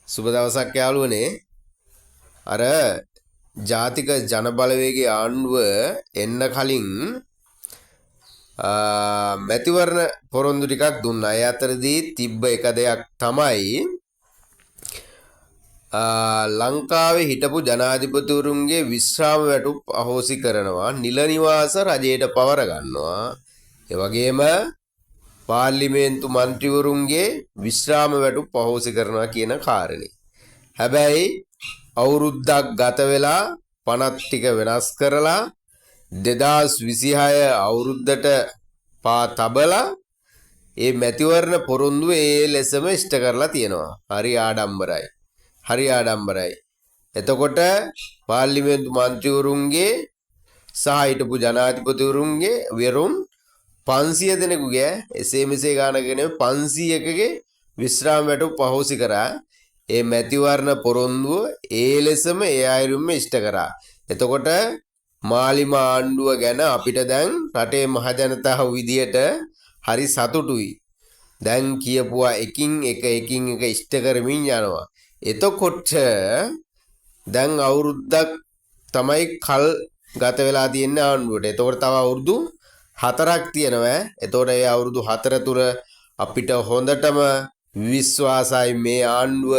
සුබ දවසක් යාළුවනේ. අර ජාතික ජනබලවේගයේ ආණ්ඩුව එන්න කලින් මැතිවරණ පොරොන්දු ටිකක් දුන්නා. ඒ අතරදී තිබ්බ එක දෙයක් තමයි ලංකාවේ හිටපු ජනාධිපතිවරුන්ගේ විශ්‍රාම වැටුප් අහෝසි කරනවා, නිල නිවාස රජයට පවර ගන්නවා. ඒ වගේම පාර්ලිමේන්තු මන්ත්‍රීවරුන්ගේ විශ්‍රාම වැටුප් අහෝසි කරනවා කියන කාරණේ. හැබැයි අවුරුද්දක් ගත වෙලා පනත් ටික වෙනස් කරලා 2026 අවුරුද්දට පා තබලා ඒ මැතිවරණ පොරොන්දුව ඒ ලෙසම ඉෂ්ට කරලා තියෙනවා. හරි ආඩම්බරයි. හරි ආඩම්බරයි. එතකොට පාර්ලිමේන්තු මන්ත්‍රීවරුන්ගේ සහ හිටපු ජනාධිපතිවරුන්ගේ වෙරුම් 500 දෙනෙකුගේ එසේ මෙසේ ගානගෙන 500කගේ විශ්‍රාම වැටුප් අහෝසි කරා. ඒ මැතිවරණ පොරොන්දුව ඒ ලෙසම ඒ අයුරින්ම ඉෂ්ට කරා. එතකොට මාලිම ආණ්ඩුව ගැන අපිට දැන් රටේ මහජනතාව විදියට හරි සතුටුයි. දැන් කියපුවා එකින් එක ඉෂ්ට කරමින් යනවා. එතකොට දැන් අවුරුද්දක් තමයි කල් ගත වෙලා තියෙන ආණ්ඩුවට. එතකොට තව අවුරුදු 4ක් තියෙනවා. එතකොට ඒ අවුරුදු 4 තුර අපිට හොඳටම විශ්වාසයි මේ ආණ්ඩුව,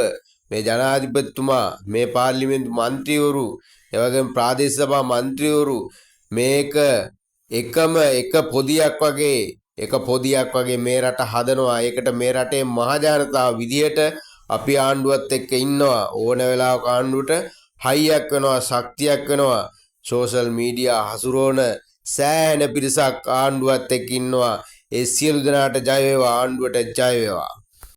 මේ ජනාධිපතිතුමා, මේ පාර්ලිමේන්තු මන්ත්‍රීවරු, එවැගේම ප්‍රාදේශ සභා මන්ත්‍රීවරු මේක එක පොදියක් වගේ මේ රට හදනවා. ඒකට මේ රටේ මහජනතාව විදියට අපි ආණ්ඩුවත් එක්ක ඉන්නවා. ඕන වෙලාවක ආණ්ඩුවට හයියක් වෙනවා, ශක්තියක් වෙනවා. සෝෂල් මීඩියා හසුරවන සෑහෙන පිරිසක් ආණ්ඩුවත් එක්ක ඉන්නවා. ඒ සියලු දෙනාට ජය වේවා, ආණ්ඩුවට ජය වේවා.